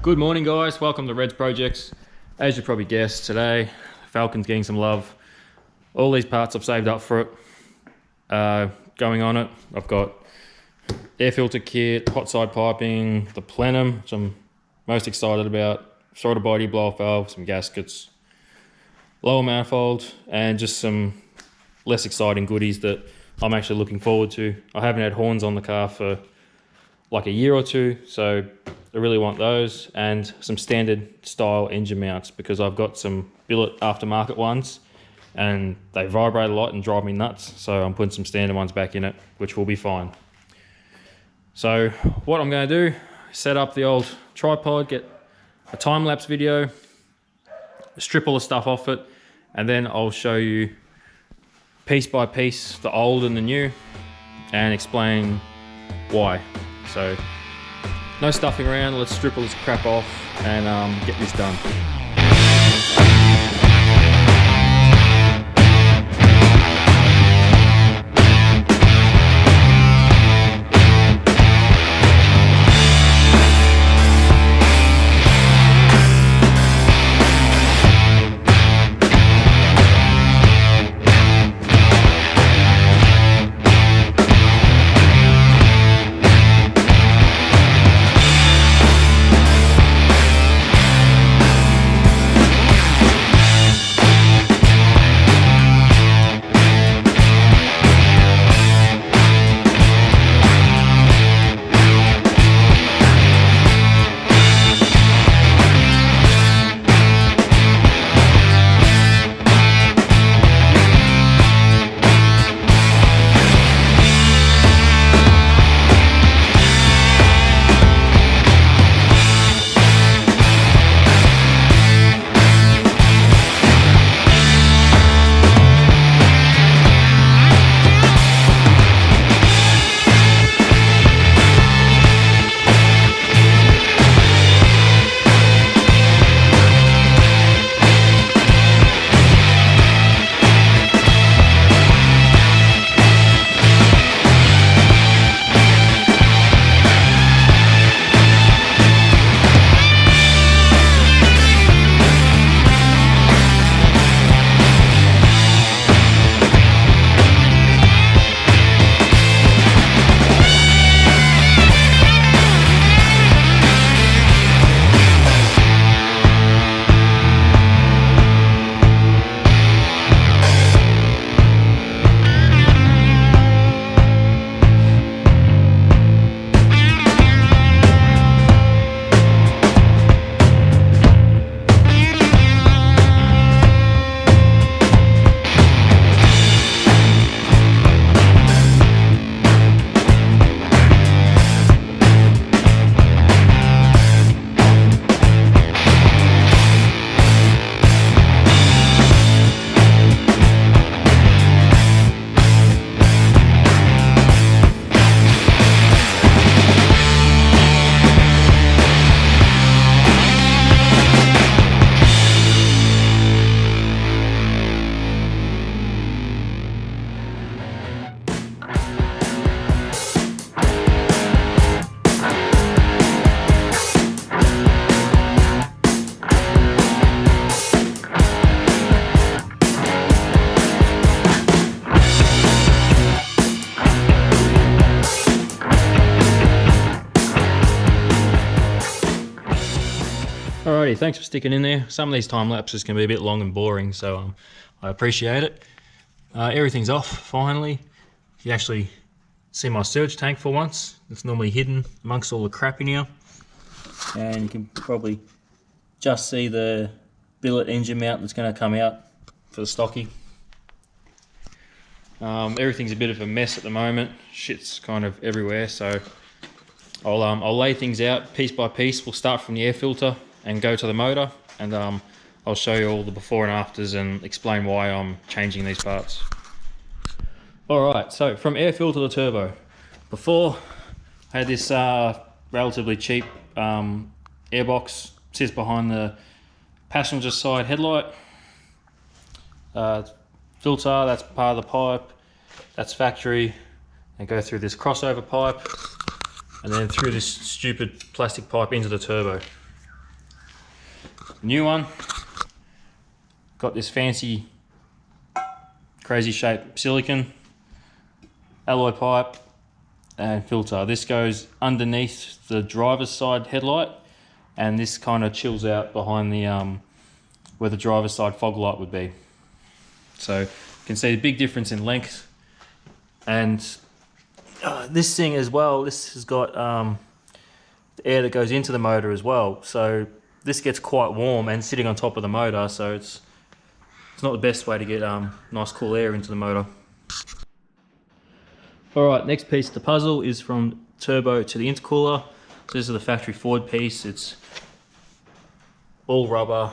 Good morning guys, welcome to Red's Projects. As you probably guessed, today Falcon's getting some love. All these parts I've saved up for it. Going on it, I've got air filter kit, hot side piping, the Plenum, which I'm most excited about, throttle body, blow off valve, some gaskets, lower manifold, and just some less exciting goodies that I'm actually looking forward to. I haven't had horns on the car for like a year or two, so I really want those, and some standard style engine mounts because I've got some billet aftermarket ones and they vibrate a lot and drive me nuts, so I'm putting some standard ones back in it, which will be fine. So what I'm going to do, set up the old tripod, get a time-lapse video, strip all the stuff off it, and then I'll show you piece by piece the old and the new and explain why. So no stuffing around, let's strip all this crap off and get this done. Alrighty, thanks for sticking in there. Some of these time lapses can be a bit long and boring, so I appreciate it. Everything's off finally. You actually see my surge tank for once. It's normally hidden amongst all the crap in here. And you can probably just see the billet engine mount that's going to come out for the stocky. Everything's a bit of a mess at the moment. Shit's kind of everywhere, so I'll lay things out piece by piece. We'll start from the air filter and go to the motor, and I'll show you all the before and afters and explain why I'm changing these parts. Alright, so from air filter to turbo. Before, I had this relatively cheap airbox, sits behind the passenger side headlight. Filter, that's part of the pipe, that's factory, and go through this crossover pipe, and then through this stupid plastic pipe into the turbo. The new one, got this fancy, crazy shaped silicon alloy pipe and filter. This goes underneath the driver's side headlight, and this kind of chills out behind the where the driver's side fog light would be. So you can see the big difference in length. And this thing as well, this has got the air that goes into the motor as well. So this gets quite warm and sitting on top of the motor, so it's not the best way to get nice cool air into the motor. Alright, next piece of the puzzle is from turbo to the intercooler. So this is the factory forward piece. It's all rubber.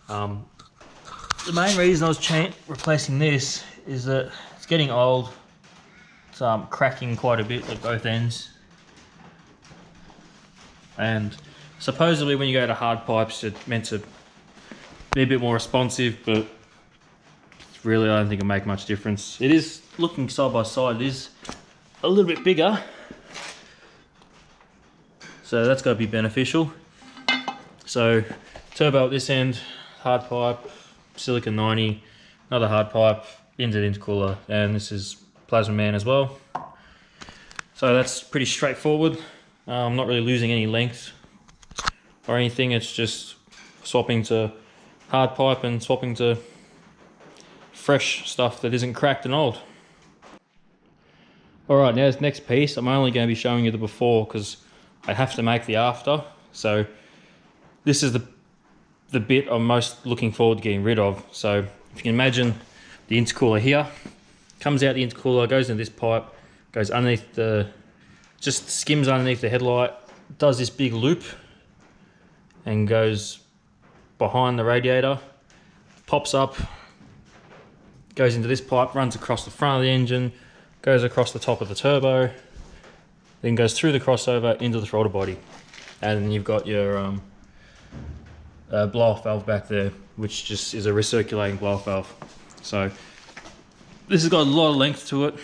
The main reason I was replacing this is that it's getting old. It's cracking quite a bit at both ends. And supposedly when you go to hard pipes, it's meant to be a bit more responsive, but really I don't think it'll make much difference. It is, looking side by side, it is a little bit bigger, so that's got to be beneficial. So turbo at this end, hard pipe, silicon 90, another hard pipe into the intercooler, and this is plazmaman as well. So that's pretty straightforward. I'm not really losing any length or anything, it's just swapping to hard pipe and swapping to fresh stuff that isn't cracked and old. Alright, now this next piece, I'm only going to be showing you the before because I have to make the after. So this is the bit I'm most looking forward to getting rid of. So if you can imagine the intercooler here, comes out the intercooler, goes into this pipe, goes underneath the, just skims underneath the headlight, does this big loop and goes behind the radiator, pops up, goes into this pipe, runs across the front of the engine, goes across the top of the turbo, then goes through the crossover into the throttle body. And you've got your blow-off valve back there, which just is a recirculating blow-off valve. So this has got a lot of length to it.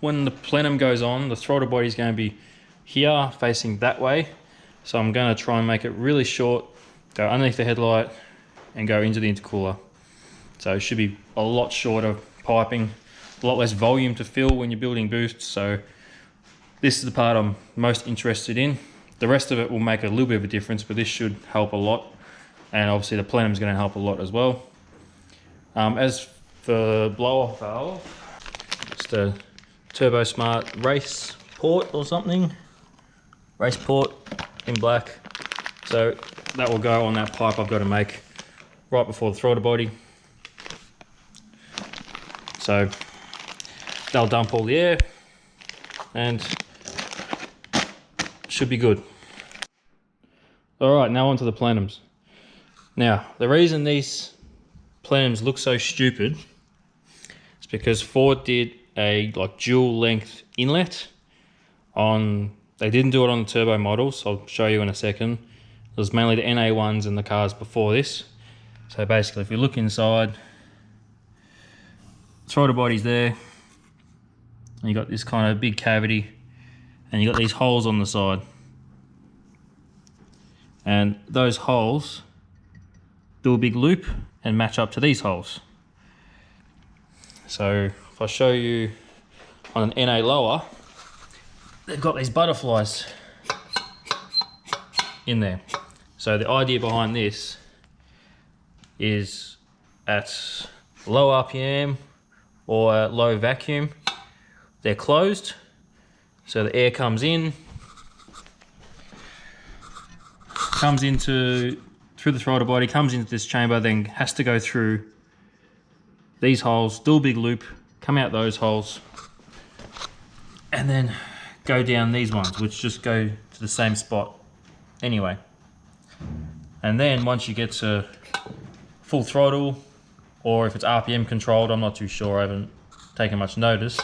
When the plenum goes on, the throttle body is going to be here, facing that way. So I'm going to try and make it really short, go underneath the headlight, and go into the intercooler. So it should be a lot shorter piping, a lot less volume to fill when you're building boosts. So this is the part I'm most interested in. The rest of it will make a little bit of a difference, but this should help a lot. And obviously the plenum is going to help a lot as well. As for blow-off valve, just a Turbo Smart race port or something. Race port in black. So that will go on that pipe I've got to make right before the throttle body. So they'll dump all the air and should be good. Alright, now onto the plenums. Now, the reason these plenums look so stupid is because Ford did a dual length inlet on, they didn't do it on the turbo models, I'll show you in a second. It was mainly the NA ones and the cars before this. So basically if you look inside, throttle body's there, and you got this kind of big cavity, and you got these holes on the side. And those holes do a big loop and match up to these holes. So if I show you on an NA lower, they've got these butterflies in there. So the idea behind this is at low RPM or at low vacuum, they're closed, so the air comes in, comes into through the throttle body, comes into this chamber, then has to go through these holes, do a big loop, come out those holes, and then go down these ones, which just go to the same spot anyway. And then once you get to full throttle, or if it's RPM controlled, I'm not too sure, I haven't taken much notice,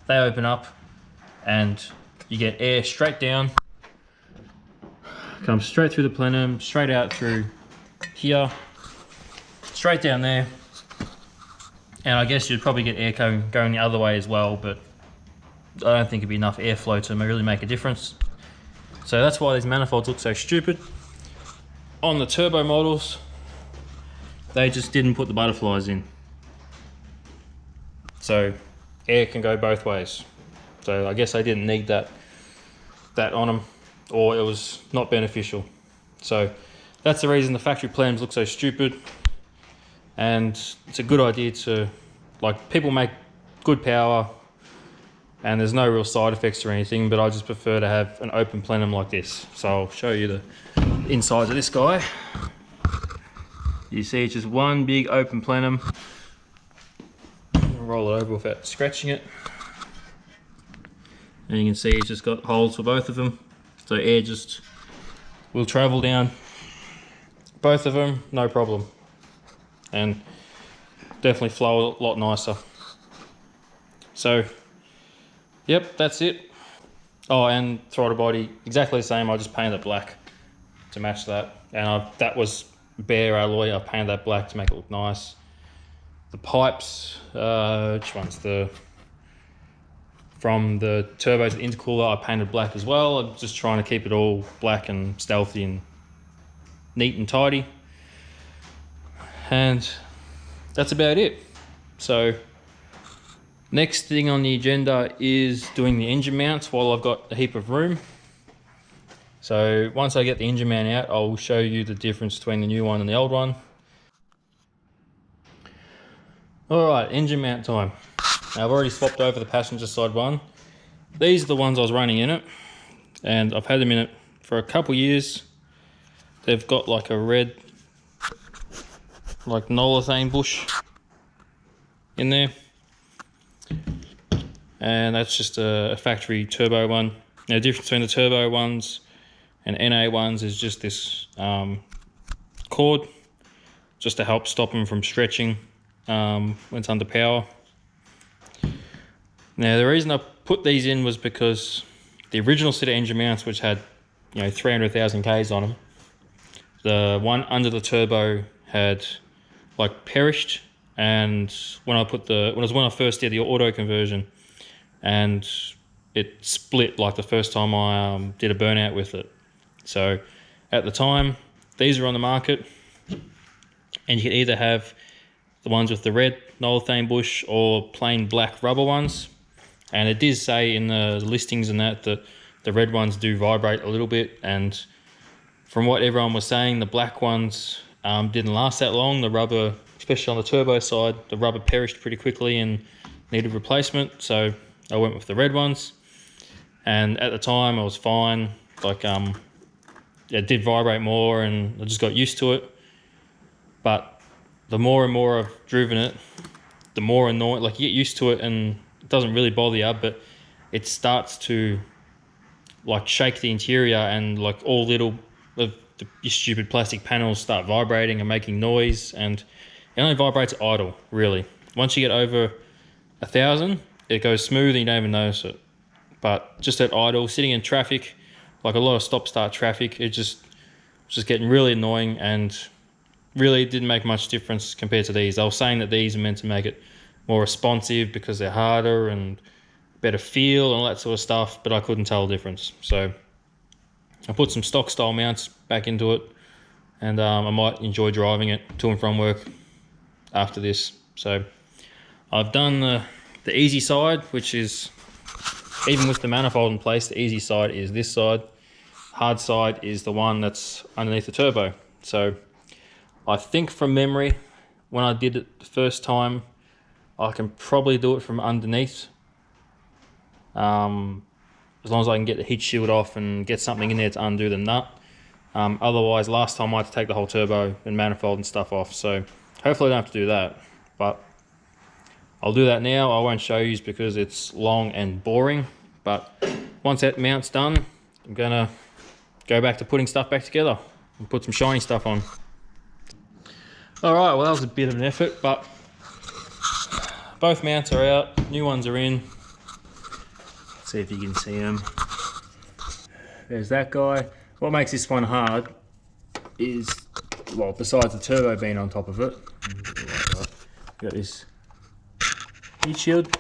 they open up and you get air straight down, comes straight through the plenum, straight out through here, straight down there. And I guess you'd probably get air going the other way as well, but I don't think it'd be enough airflow to really make a difference. So that's why these manifolds look so stupid. on the turbo models, they just didn't put the butterflies in. So air can go both ways. So I guess they didn't need that on them, or it was not beneficial. So that's the reason the factory Plenums look so stupid. And it's a good idea to, like, people make good power and there's no real side effects or anything, but I just prefer to have an open plenum like this. So I'll show you the insides of this guy. You see it's just one big open plenum. Roll it over without scratching it. And you can see it's just got holes for both of them. So air just will travel down both of them, no problem. And definitely flow a lot nicer. So, yep, that's it. Oh, and throttle body, exactly the same. I just painted it black to match that. And that was bare alloy. I painted that black to make it look nice. The pipes, which one's from the turbo to the intercooler, I painted black as well. I'm just trying to keep it all black and stealthy and neat and tidy. And that's about it. So next thing on the agenda is doing the engine mounts while I've got a heap of room. So once I get the engine mount out, I'll show you the difference between the new one and the old one. All right, engine mount time. Now I've already swapped over the passenger side one. These are the ones I was running in it, and I've had them in it for a couple years. They've got like a red, like Nolithane bush in there, and that's just a factory turbo one. Now the difference between the turbo ones and NA ones is just this cord, just to help stop them from stretching when it's under power. Now the reason I put these in was because the original set of engine mounts, which had 300,000 Ks on them, the one under the turbo had like perished, and when I first did the auto conversion, and it split like the first time I did a burnout with it. So at the time, these were on the market, and you could either have the ones with the red Nolithane bush or plain black rubber ones. And it did say in the listings and that the red ones do vibrate a little bit, and from what everyone was saying, the black ones didn't last that long. The rubber, especially on the turbo side, the rubber perished pretty quickly and needed replacement. So I went with the red ones, and at the time I was fine. Like it did vibrate more, and I just got used to it. But the more and more I've driven it, the more annoying. Like you get used to it, and it doesn't really bother you, but it starts to like shake the interior, and like all little of the stupid plastic panels start vibrating and making noise, and it only vibrates at idle, really. Once you get over 1,000, it goes smooth and you don't even notice it. But just at idle, sitting in traffic, like a lot of stop-start traffic, it just getting really annoying, and really didn't make much difference compared to these. I was saying that these are meant to make it more responsive because they're harder and better feel and all that sort of stuff, but I couldn't tell the difference. So I put some stock style mounts back into it, and I might enjoy driving it to and from work after this. So I've done the easy side, which is, even with the manifold in place, the easy side is this side. Hard side is the one that's underneath the turbo. So I think from memory, when I did it the first time, I can probably do it from underneath. As long as I can get the heat shield off and get something in there to undo the nut. Otherwise, last time I had to take the whole turbo and manifold and stuff off. So hopefully I don't have to do that. But I'll do that now. I won't show you because it's long and boring. But once that mount's done, I'm gonna go back to putting stuff back together and put some shiny stuff on. All right, well that was a bit of an effort, but both mounts are out, new ones are in. Let's see if you can see them. There's that guy. What makes this one hard is, well, besides the turbo being on top of it, got this heat shield.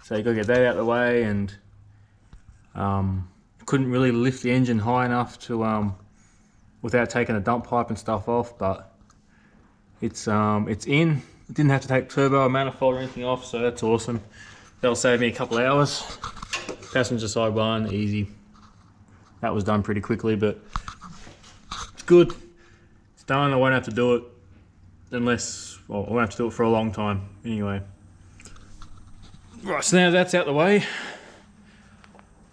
So you got to get that out of the way, and couldn't really lift the engine high enough to without taking the dump pipe and stuff off, but it's in. I didn't have to take turbo or manifold or anything off, so that's awesome. That'll save me a couple of hours. Passenger side one, easy. That was done pretty quickly, but it's good. It's done. I won't have to do it unless, well, I won't have to do it for a long time anyway. Right, so now that's out the way,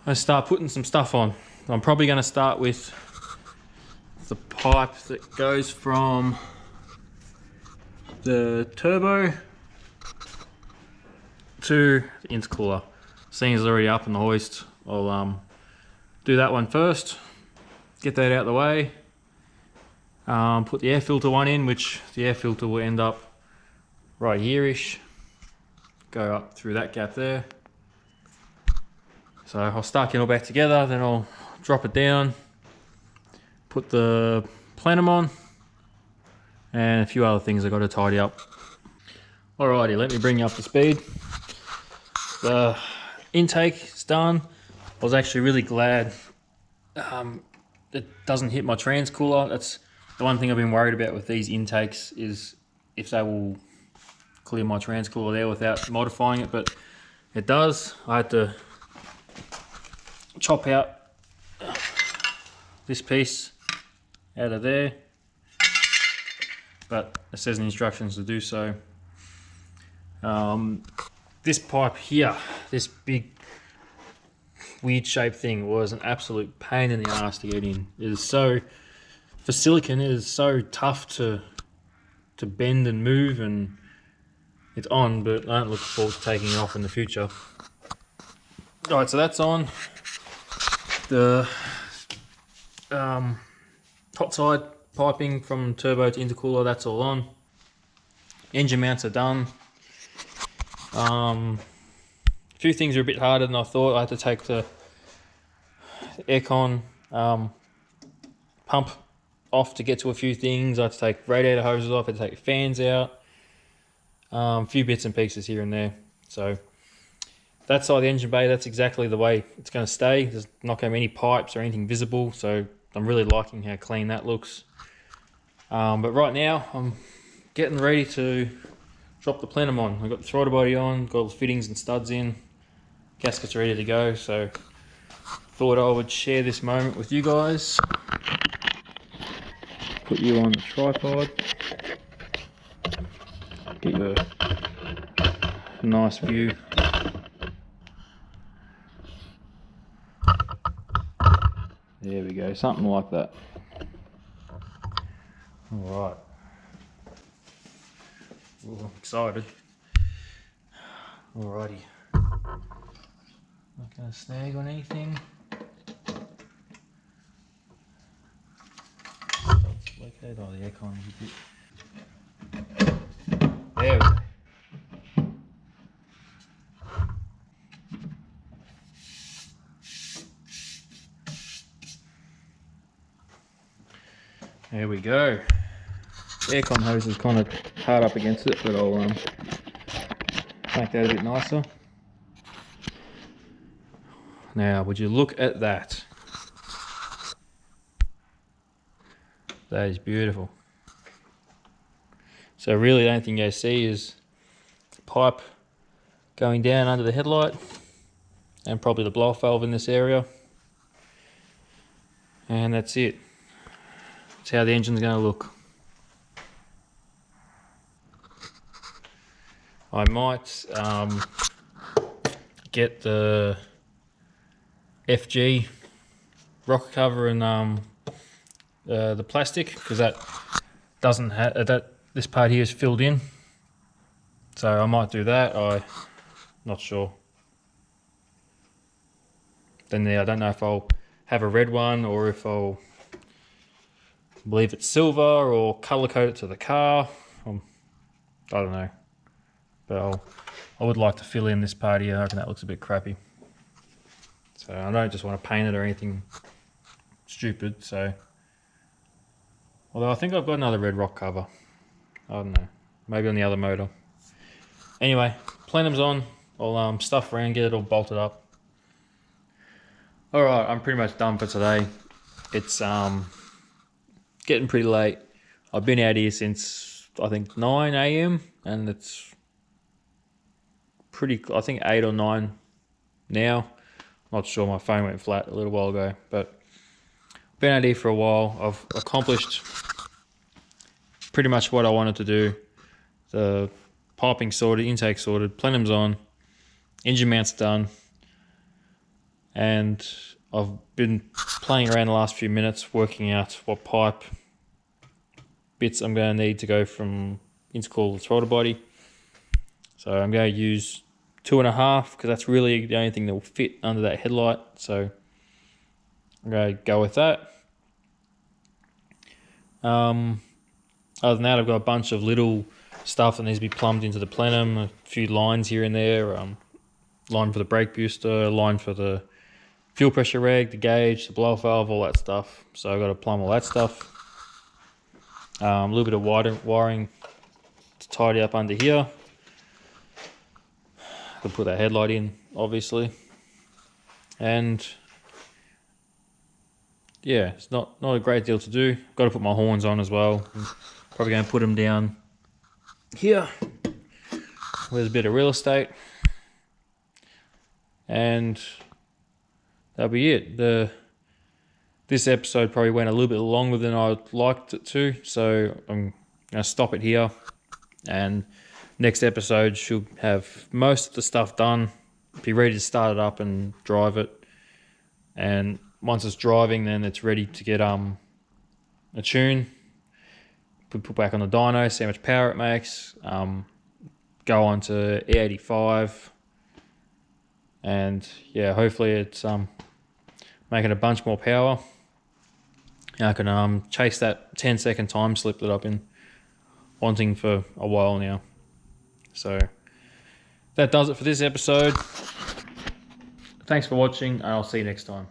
I start putting some stuff on. I'm probably going to start with the pipe that goes from the turbo to the intercooler. Seeing as it's already up in the hoist, I'll do that one first, get that out of the way, put the air filter one in, which the air filter will end up right here-ish, go up through that gap there. So I'll start getting all back together, then I'll drop it down, put the plenum on, and a few other things I've got to tidy up. Alrighty, let me bring you up to speed. The intake is done. I was actually really glad it doesn't hit my transcooler. That's the one thing I've been worried about with these intakes, is if they will clear my transcooler there without modifying it, but it does. I had to chop out this piece out of there, but it says in the instructions to do so. This pipe here, this big weird shaped thing, was an absolute pain in the ass to get in. It is so, for silicon, it is so tough to bend and move, and it's on, but I don't look forward to taking it off in the future. Alright, so that's on. The top side piping from turbo to intercooler, that's all on. Engine mounts are done. A few things are a bit harder than I thought. I had to take the aircon pump off to get to a few things. I had to take radiator hoses off, I had to take fans out, a few bits and pieces here and there. So that side of the engine bay, that's exactly the way it's going to stay. There's not going to be any pipes or anything visible, so I'm really liking how clean that looks. But right now I'm getting ready to drop the plenum on. I've got the throttle body on, got all the fittings and studs in, gaskets ready to go, so thought I would share this moment with you guys. Put you on the tripod, get you a nice view. There we go, something like that. Alright. I'm excited. Alrighty. Not gonna snag on anything. Locate all the aircon a bit. There we go. There we go. The aircon hose is kind of hard up against it, but I'll make that a bit nicer. Now, would you look at that? That is beautiful. So really the only thing you see is the pipe going down under the headlight and probably the blow-off valve in this area. And that's it. That's how the engine's going to look. I might get the FG rocker cover and the plastic, because that doesn't have this part here is filled in, so I might do that. I'm not sure. Then I don't know if I'll have a red one or if I'll leave it silver or color code it to the car. I don't know, but I would like to fill in this part here. I reckon that looks a bit crappy, so I don't just want to paint it or anything stupid. So, although I think I've got another red rock cover, I don't know, maybe on the other motor. Anyway, plenum's on. I'll stuff around, get it all bolted up. Alright, I'm pretty much done for today. It's getting pretty late. I've been out here since I think 9 AM and it's pretty, I think 8 or 9 now. Not sure, my phone went flat a little while ago, but been out here for a while. I've accomplished pretty much what I wanted to do. The piping sorted, intake sorted, plenums on, engine mounts done, and I've been playing around the last few minutes working out what pipe bits I'm going to need to go from intercooler to throttle body. So I'm going to use 2.5 because that's really the only thing that will fit under that headlight. So I'm going to go with that. Other than that, I've got a bunch of little stuff that needs to be plumbed into the plenum, a few lines here and there, line for the brake booster, line for the fuel pressure reg, the gauge, the blow-off valve, all that stuff. So I've got to plumb all that stuff. A little bit of wiring to tidy up under here. I can put that headlight in, obviously. And yeah, it's not a great deal to do. Got to put my horns on as well. I'm probably going to put them down here where there's a bit of real estate. And that'll be it. This episode probably went a little bit longer than I'd liked it to, so I'm going to stop it here. And next episode should have most of the stuff done, be ready to start it up and drive it. And once it's driving, then it's ready to get a tune. Put back on the dyno, see how much power it makes. Go on to E85. And yeah, hopefully it's making a bunch more power. I can chase that 10-second time slip that I've been wanting for a while now. So that does it for this episode. Thanks for watching, and I'll see you next time.